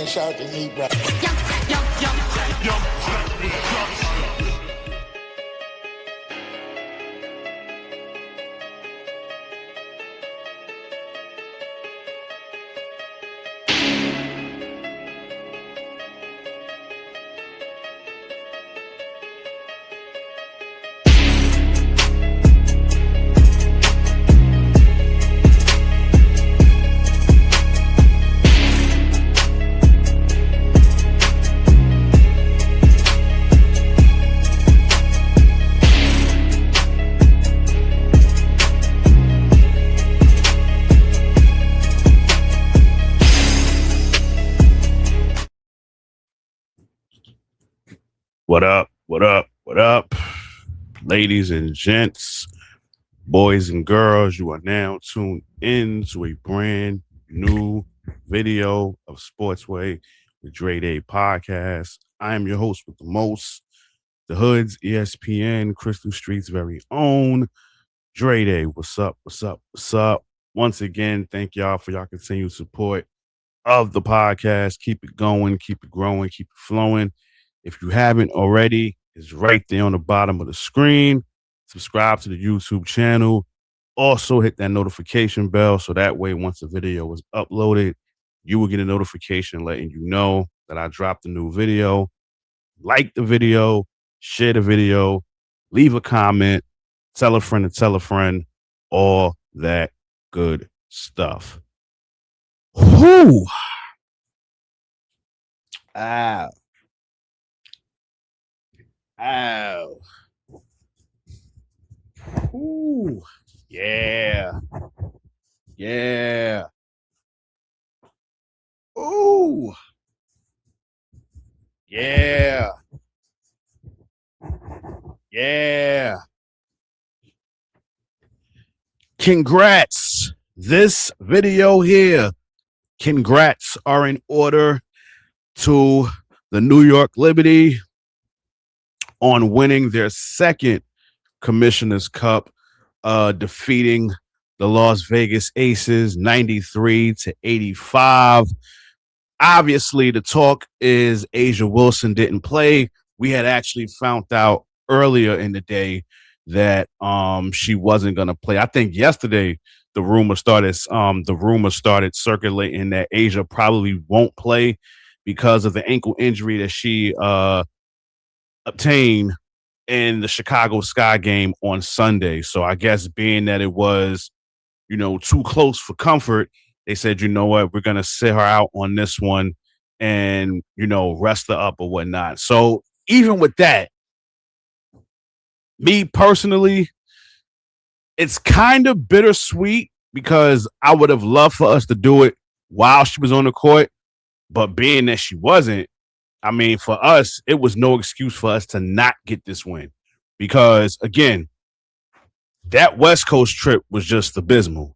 shout out to me, bro. What up? What up? What up? Ladies and gents, boys and girls, you are now tuned in to a brand new video of Sportsway with Dre Day Podcast. I am your host with the most, the Hood's ESPN, Crystal Street's very own, Dre Day. What's up? What's up? What's up? Once again, thank y'all for y'all continued support of the podcast. Keep it going, keep it growing, keep it flowing. If you haven't already, it's right there on the bottom of the screen. Subscribe to the YouTube channel. Also hit that notification bell so that way once the video is uploaded, you will get a notification letting you know that I dropped a new video. Like the video, share the video, leave a comment, tell a friend to tell a friend, all that good stuff. Whoo! Ow. Ow. Ooh. Yeah. Yeah. Ooh. Yeah. Yeah. Congrats. This video here, congrats are in order to the New York Liberty on winning their second Commissioner's Cup, defeating the Las Vegas Aces 93-85. Obviously, the talk is Ajawilson didn't play. We had actually found out earlier in the day that she wasn't going to play. I think yesterday the rumor started circulating that Asia probably won't play because of the ankle injury that she obtained in the Chicago Sky game on Sunday. So I guess being that it was, too close for comfort, they said, you know what, we're going to sit her out on this one and, rest her up or whatnot. So even with that, me personally, it's kind of bittersweet because I would have loved for us to do it while she was on the court, but being that she wasn't, I mean, for us, it was no excuse for us to not get this win because, again, that West Coast trip was just abysmal.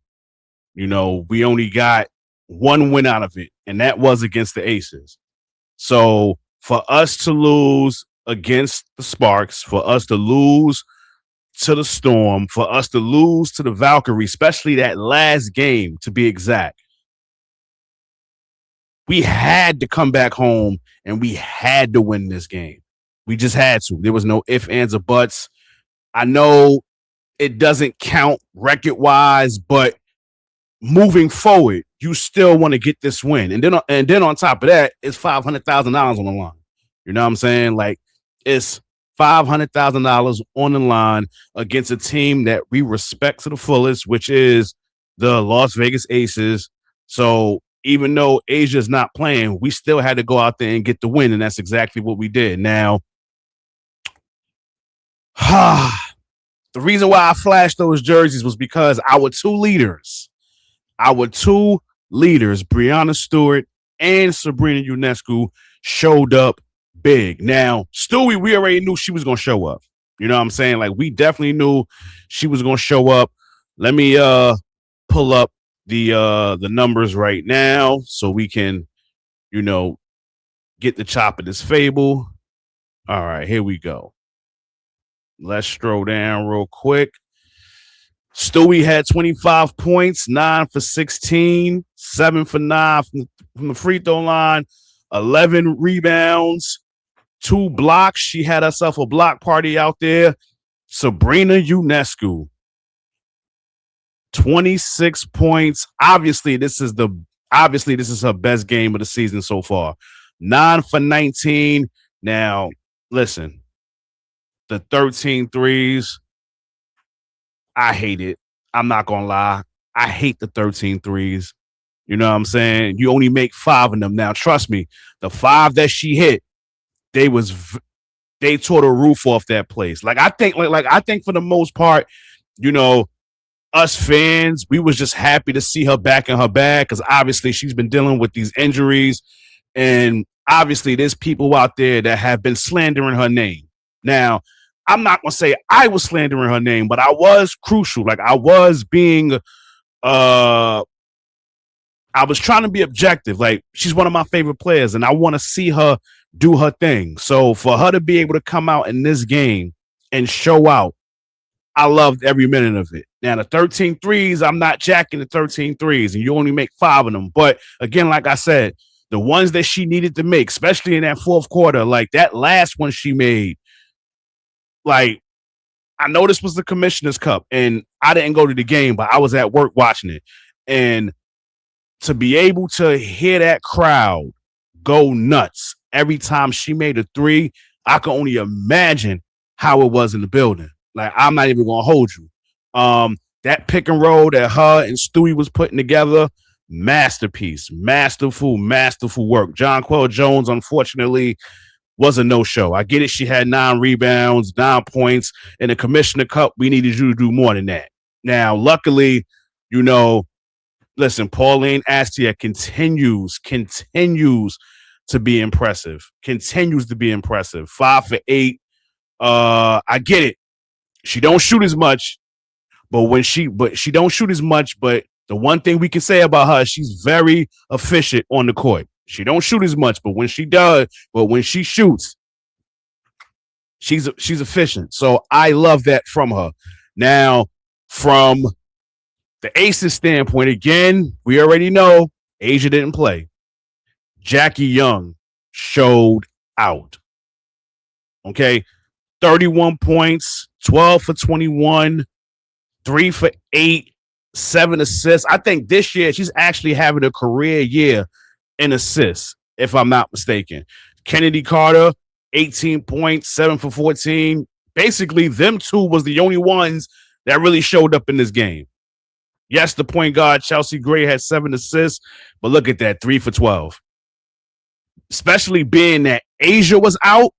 We only got one win out of it, and that was against the Aces. So for us to lose against the Sparks, for us to lose to the Storm, for us to lose to the Valkyrie, especially that last game, to be exact, we had to come back home and we had to win this game. We just had to. There was no ifs, ands, or buts. I know it doesn't count record-wise, but moving forward, you still want to get this win. And then on top of that, it's $500,000 on the line. You know what I'm saying? Like, it's $500,000 on the line against a team that we respect to the fullest, which is the Las Vegas Aces. So even though Asia's not playing, we still had to go out there and get the win, and that's exactly what we did. Now, the reason why I flashed those jerseys was because our two leaders, Breanna Stewart and Sabrina Ionescu, showed up big. Now, Stewie, we already knew she was going to show up. You know what I'm saying? Like, we definitely knew she was going to show up. Let me pull up the numbers right now so we can, get the chop of this fable. All right, here we go. Let's scroll down real quick. Stewie had 25 points, 9 for 16, 7 for 9 from the free throw line, 11 rebounds, 2 blocks. She had herself a block party out there. Sabrina Ionescu, 26 points. Obviously, this is her best game of the season so far. 9 for 19. Now, listen, the 13 threes, I hate it. I'm not going to lie. I hate the 13 threes. You know what I'm saying? You only make 5 of them. Now, trust me, the 5 that she hit, they tore the roof off that place. I think for the most part, us fans, we was just happy to see her back in her bag because obviously she's been dealing with these injuries. And obviously there's people out there that have been slandering her name. Now, I'm not going to say I was slandering her name, but I was crucial. I was being I was trying to be objective. She's one of my favorite players, and I want to see her do her thing. So for her to be able to come out in this game and show out, I loved every minute of it. Now, the 13 threes, I'm not jacking the 13 threes, and you only make 5 of them. But again, like I said, the ones that she needed to make, especially in that fourth quarter, that last one she made, I know this was the Commissioner's Cup, and I didn't go to the game, but I was at work watching it. And to be able to hear that crowd go nuts every time she made a 3, I can only imagine how it was in the building. I'm not even going to hold you. That pick and roll that her and Stewie was putting together, masterpiece, masterful work. Jonqueljones, unfortunately, was a no-show. I get it. She had 9 rebounds, 9 points. In the Commissioner Cup, we needed you to do more than that. Now, luckily, listen, paulineastier continues to be impressive. 5 for 8. I get it. She don't shoot as much, but she don't shoot as much. But the one thing we can say about her, she's very efficient on the court. She don't shoot as much, but when she shoots, she's efficient. So I love that from her. Now, from the Aces standpoint, again, we already know Asia didn't play. Jackieyoung showed out. Okay, 31 points, 12 for 21, 3 for 8, 7 assists. I think this year she's actually having a career year in assists, if I'm not mistaken. Kennedy Carter, 18 points, 7 for 14. Basically, them two was the only ones that really showed up in this game. Yes, the point guard, Chelsea Gray, had 7 assists, but look at that, 3 for 12. Especially being that Asia was out,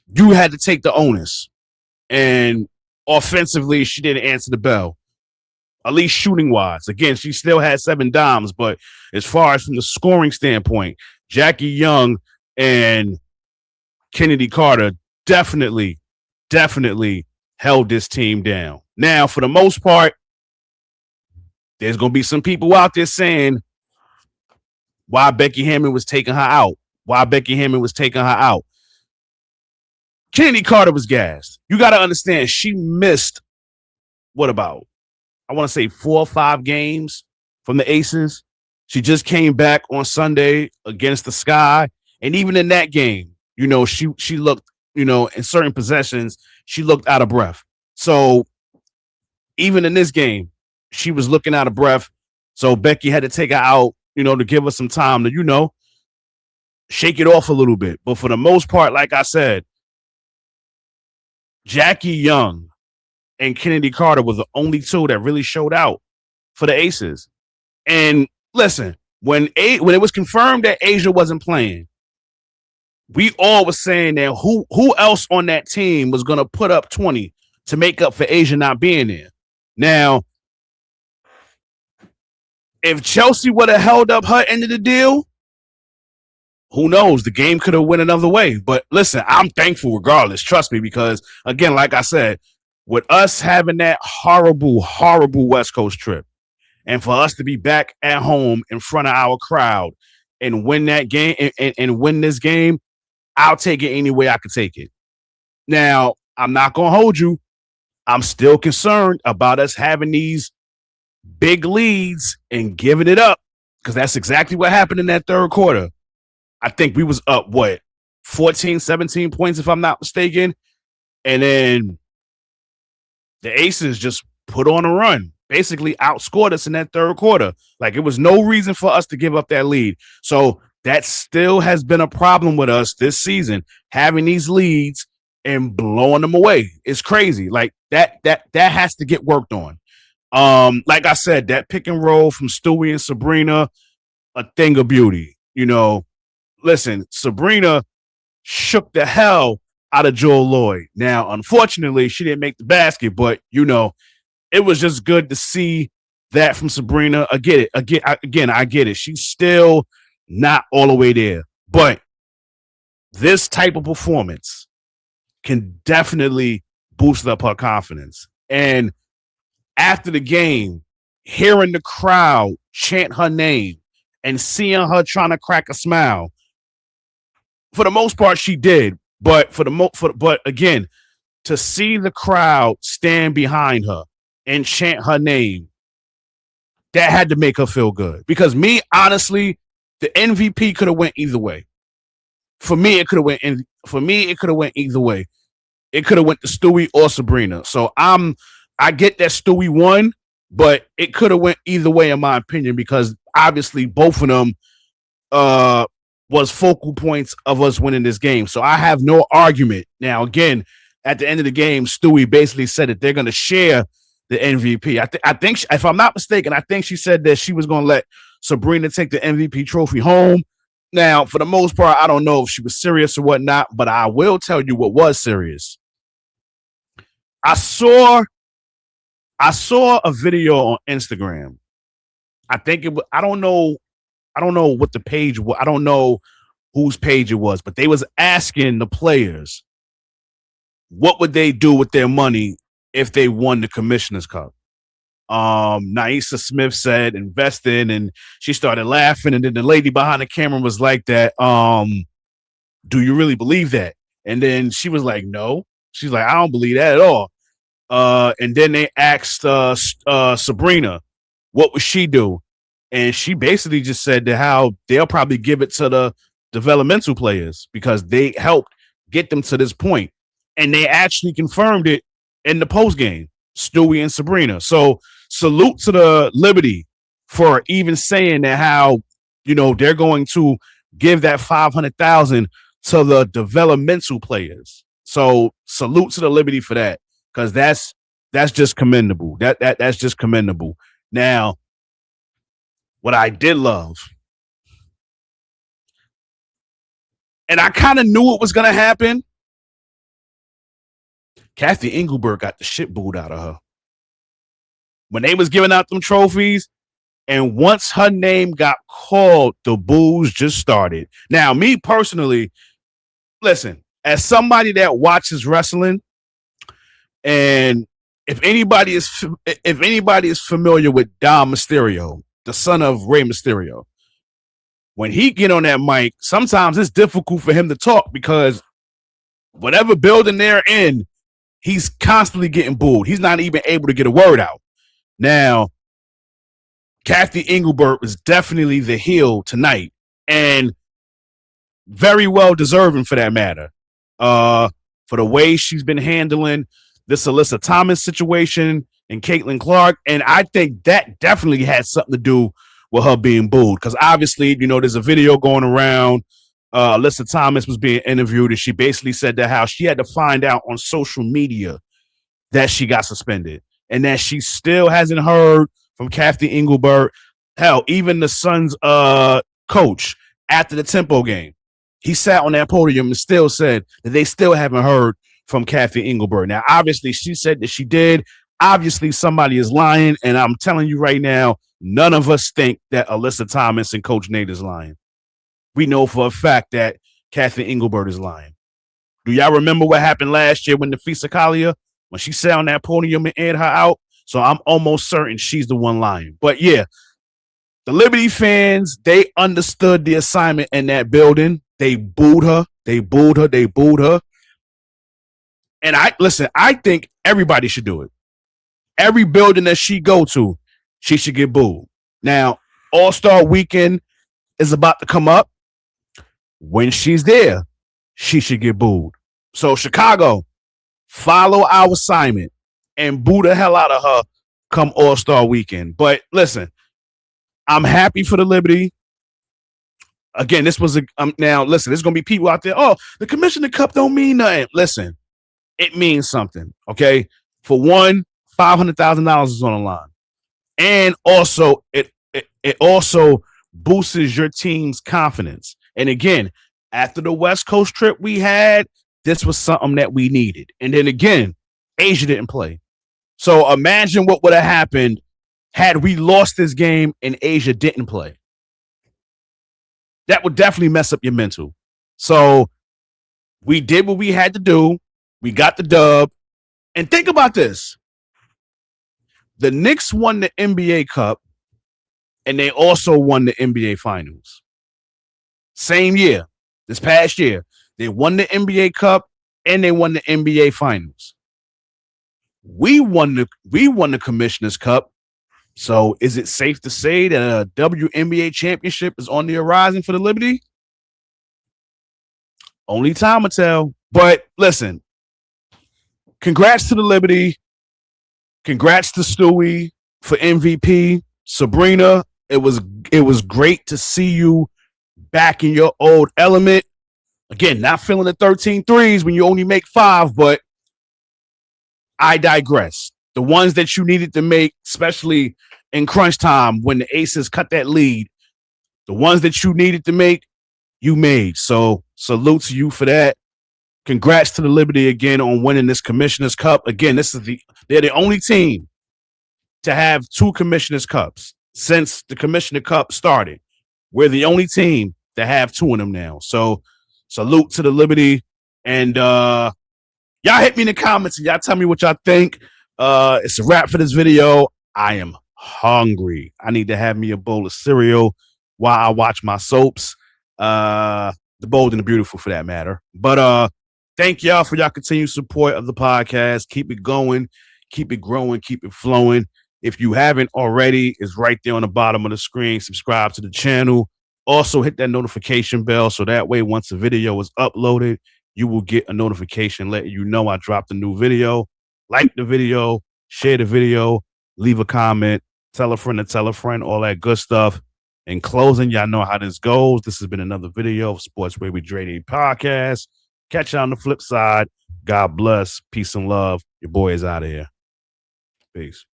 you had to take the onus. And offensively, she didn't answer the bell, at least shooting-wise. Again, she still had 7 dimes, but as far as from the scoring standpoint, Jackieyoung and Kennedy Carter definitely held this team down. Now, for the most part, there's going to be some people out there saying why Becky Hammond was taking her out. Kennedy Carter was gassed. You got to understand, she missed, I want to say 4 or 5 games from the Aces. She just came back on Sunday against the Sky. And even in that game, she looked, in certain possessions, she looked out of breath. So even in this game, she was looking out of breath. So Becky had to take her out, to give her some time to, shake it off a little bit. But for the most part, like I said, Jackieyoung and Kennedy Carter were the only two that really showed out for the Aces. And listen, when it was confirmed that Asia wasn't playing, we all were saying that who else on that team was going to put up 20 to make up for Asia not being there. Now, if Chelsea would have held up her end of the deal, who knows? The game could have went another way. But listen, I'm thankful regardless. Trust me, because again, like I said, with us having that horrible West Coast trip, and for us to be back at home in front of our crowd and win that game and win this game, I'll take it any way I can take it. Now, I'm not going to hold you. I'm still concerned about us having these big leads and giving it up, because that's exactly what happened in that third quarter. I think we was up, 14, 17 points, if I'm not mistaken. And then the Aces just put on a run, basically outscored us in that third quarter. Like, it was no reason for us to give up that lead. So that still has been a problem with us this season, having these leads and blowing them away. It's crazy. Like, that has to get worked on. Like I said, that pick and roll from Stewie and Sabrina, a thing of beauty. Listen, Sabrina shook the hell out of Joel Lloyd. Now, unfortunately, she didn't make the basket, but it was just good to see that from Sabrina. I get it. I get it. She's still not all the way there, but this type of performance can definitely boost up her confidence. And after the game, hearing the crowd chant her name and seeing her trying to crack a smile, for the most part, she did. But but again, to see the crowd stand behind her and chant her name, that had to make her feel good. Because me, honestly, the MVP could have went either way. For me, it could have went either way. It could have went to Stewie or Sabrina. So I get that Stewie won, but it could have went either way, in my opinion, because obviously both of them was focal points of us winning this game. So I have no argument. Now, again, at the end of the game, Stewie basically said that they're going to share the MVP. I think, if I'm not mistaken, I think she said that she was going to let Sabrina take the MVP trophy home. Now, for the most part, I don't know if she was serious or whatnot, but I will tell you what was serious. I saw a video on Instagram. I think it was, I don't know what the page was. I don't know whose page it was, but they was asking the players what would they do with their money if they won the Commissioner's Cup. Naisa Smith said invest in, and she started laughing, and then the lady behind the camera was like that, do you really believe that? And then she was like, no. She's like, I don't believe that at all. And then they asked Sabrina, what would she do? And she basically just said that how they'll probably give it to the developmental players because they helped get them to this point. And they actually confirmed it in the post game, Stewie and Sabrina. So salute to the Liberty for even saying that how, they're going to give that $500,000 to the developmental players. So salute to the Liberty for that, because that's just commendable. That's just commendable. Now, what I did love, and I kind of knew it was going to happen, Kathy Engelbert got the shit booed out of her. When they was giving out them trophies, and once her name got called, the boos just started. Now, me personally, listen, as somebody that watches wrestling, and if anybody is familiar with Dom Mysterio, the son of Rey Mysterio, when he get on that mic, sometimes it's difficult for him to talk because whatever building they're in, he's constantly getting booed. He's not even able to get a word out. Now, Kathy Engelbert was definitely the heel tonight, and very well deserving for that matter. For the way she's been handling this Alyssa Thomas situation and Caitlin Clark, and I think that definitely had something to do with her being booed, because obviously, there's a video going around. Alyssa Thomas was being interviewed, and she basically said that how she had to find out on social media that she got suspended, and that she still hasn't heard from Kathy Engelbert. Hell, even the Suns coach after the Tempo game, he sat on that podium and still said that they still haven't heard from Kathy Engelbert. Now, obviously, she said that she did. Obviously, somebody is lying, and I'm telling you right now, none of us think that Alyssa Thomas and Coach Nate is lying. We know for a fact that Kathy Engelbert is lying. Do y'all remember what happened last year when the Fisikalia, when she sat on that podium and aired her out? So I'm almost certain she's the one lying. But yeah, the Liberty fans, they understood the assignment in that building. They booed her. They booed her. They booed her. And I think everybody should do it. Every building that she go to, she should get booed. Now, All-Star Weekend is about to come up. when she's there, she should get booed. So Chicago, follow our assignment and boo the hell out of her come All-Star weekend. But listen, I'm happy for the Liberty. Again, this was now listen, there's gonna be people out there. Oh, the Commissioner Cup don't mean nothing. Listen, it means something. Okay, for one, $500,000 is on the line, and also it also boosts your team's confidence. And again, after the West Coast trip we had, this was something that we needed. And then again, Asia didn't play. So imagine what would have happened had we lost this game and Asia didn't play. That would definitely mess up your mental. So we did what we had to do. We got the dub. And think about this. The Knicks won the NBA Cup, and they also won the NBA Finals. Same year, this past year. They won the NBA Cup, and they won the NBA Finals. We won the Commissioner's Cup. So is it safe to say that a WNBA championship is on the horizon for the Liberty? Only time will tell. But listen, congrats to the Liberty. Congrats to Stewie for MVP. Sabrina, it was great to see you back in your old element. Again, not feeling the 13 threes when you only make 5, but I digress. The ones that you needed to make, especially in crunch time when the Aces cut that lead, the ones that you needed to make, you made. So salute to you for that. Congrats to the Liberty again on winning this Commissioner's Cup. Again, they're the only team to have 2 Commissioner's Cups since the Commissioner Cup started. We're the only team to have 2 of them now. So salute to the Liberty. And y'all hit me in the comments and y'all tell me what y'all think. It's a wrap for this video. I am hungry. I need to have me a bowl of cereal while I watch my soaps. The Bold and the Beautiful for that matter. But thank y'all for y'all continued support of the podcast. Keep it going, keep it growing, keep it flowing. If you haven't already, it's right there on the bottom of the screen. Subscribe to the channel. Also hit that notification bell so that way once a video is uploaded, you will get a notification letting you know I dropped a new video. Like the video, share the video, leave a comment, tell a friend to tell a friend, all that good stuff. In closing, y'all know how this goes. This has been another video of Sports Where We Trade Podcast. Catch you on the flip side. God bless. Peace and love. Your boy is out of here. Peace.